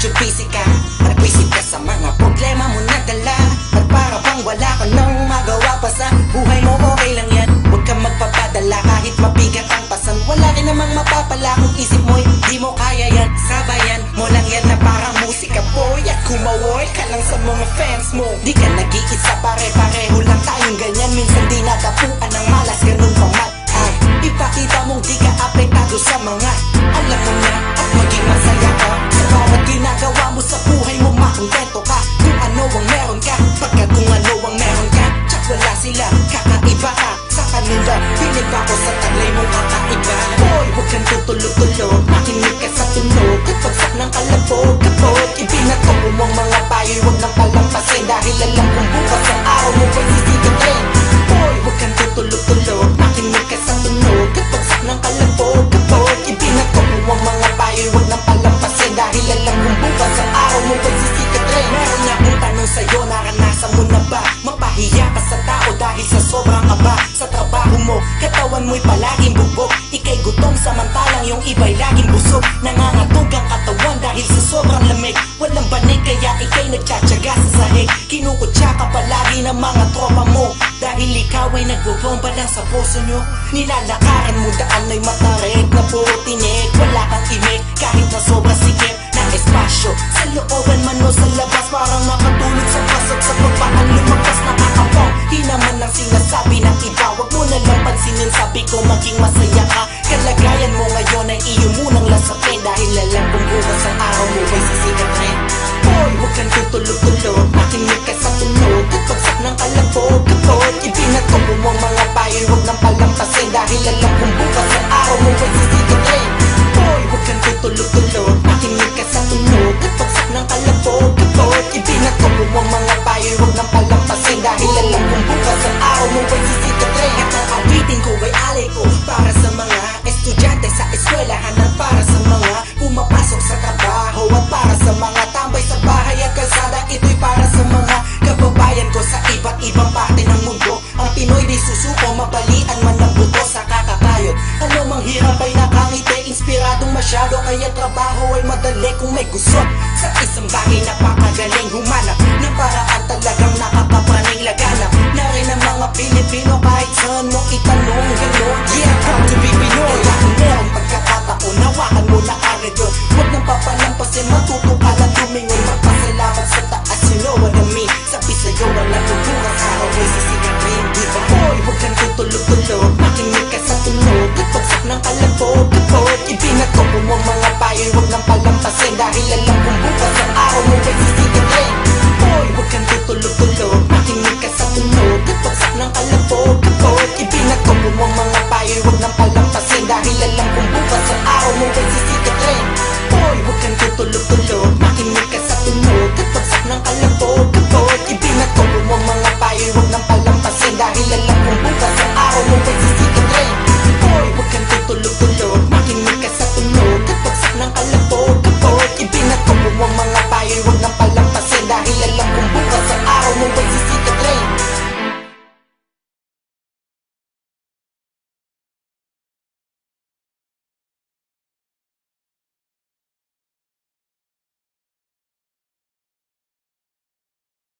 medyo busy ka at busy ka sa mga problema mo na dala. At para bang wala ka nang magawa pa sa buhay mo, okay lang yan. Huwag kang magpapadala kahit mabigat ang pasan. Wala rin namang mapapala kung isip mo'y di mo kaya yan. Sabayan mo lang yan na parang musika boy. At kumaway ka lang sa mga fans mo. Di ka nag-iisa, pare-pareho lang tayong ganyan. Minsan di natapuan ng malas, ganun pa man. Ay, ipakita mong di ka apektado sa mga alam mo na at maging masaya ka. Sa bawat ginagawa mo sa buhay mo, makontento ka kung ano ang meron ka. Pagkat kung ano ang meron ka, tsak wala sila, kakaiba ka sa kanila. Pinig pa ko sa taglay mong kakaiba. Boy, huwag kang tutulog-tulog, makinig ka sa tunog at pagsak ng kalabog. Kapag ibinato mo ang mga payo, huwag nang palampasin dahil alam kong bukas ang araw mo ay sisikat rin. Boy, huwag kang tutulog-tulog, makinig ka sa tunog at pagsak ng kalabog. Kapag ibinato mo ang mga payo, huwag nang palampasin dahil alam kong bukas ang araw mo ay sisikat rin. Meron nga akong tanong sa'yo, naranasan mo na ba mapahiya ka sa tao dahil sa sobrang kaba? Sa trabaho mo, katawan mo'y palaging bugbog, ika'y gutom samantalang yung iba'y laging busog. Nangangatog ang katawan dahil sa sobrang lamig, walang banig kaya ika'y nagtsatsaga sa sahig. Kinukutsa ka palagi ng mga tropa mo dahil ikaw ay nagbobomba lang sa puso nyo. Nilalakaran mo daan ay matarik na puro tinik. Wala kang imik kahit na sobrang sikip ng espasyo. Sa looban man o sa labas, parang nakatulog sa pasok. Sa pagbaan lumagpas nakakapong, di naman ang sinasabi ng iba. Huwag mo na lang pansinin, sabi ko maging masaya ka. Kalagayan mo ngayon ay iyo munang lasapin dahil alam kong bukas ang araw mo ay sisikat rin. Boy, huwag kang tutulog-tulog, makinig ka sa tunog at pagsak ng kalabog. Kapag ibinato mo ang mga payo, huwag nang palampasin dahil alam kong bukas ang araw mo ay sisikat rin. Boy, huwag kang tutulog-tulog, makinig ka sa tunog at pagsak ng kalabog. Kapag ibinato mo ang mga payo, huwag nang palampasin dahil alam kong bukas ang araw mo ay sisikat rin. At ang awitin ko ay alay ko para sa mga estudyante sa eskwelahan at para sa mga pumapasok sa trabaho at para sa mga tambay sa bahay at kalsada. Ito'y para sa mga kababayan ko sa iba't ibang parte ng mundo. Ang Pinoy di susuko, mabalian man ng buto sa kakakayod. Ano mang hirap ay nakangiti, inspiradong masyado, kaya trabaho ay madali kung may gusto. Sa isang bagay napakagaling humanap ng paraan talagang nakakapraning laganap na rin ang mga Pilipino kahit saan mo itanong gano'n. Yeah, proud to be Pinoy. Kung merong pagkakataon, hawakan mo na agad yun. Huwag nang papalampasin, matuto ka lang tumingon. Magpasalamat sa taas, you know what I mean. Sabi sa'yo, walang bukas, araw ay sisikat rin, di ba? Boy, huwag kang tutulog-tulog, makinig ka sa tunog at pagsak ng kalabog. Kapag ibinato mo ang mga payo, huwag nang palampasin dahil alam kong bukas ang araw mo ay sisikat rin. Boy, huwag kang tutulog-tulog,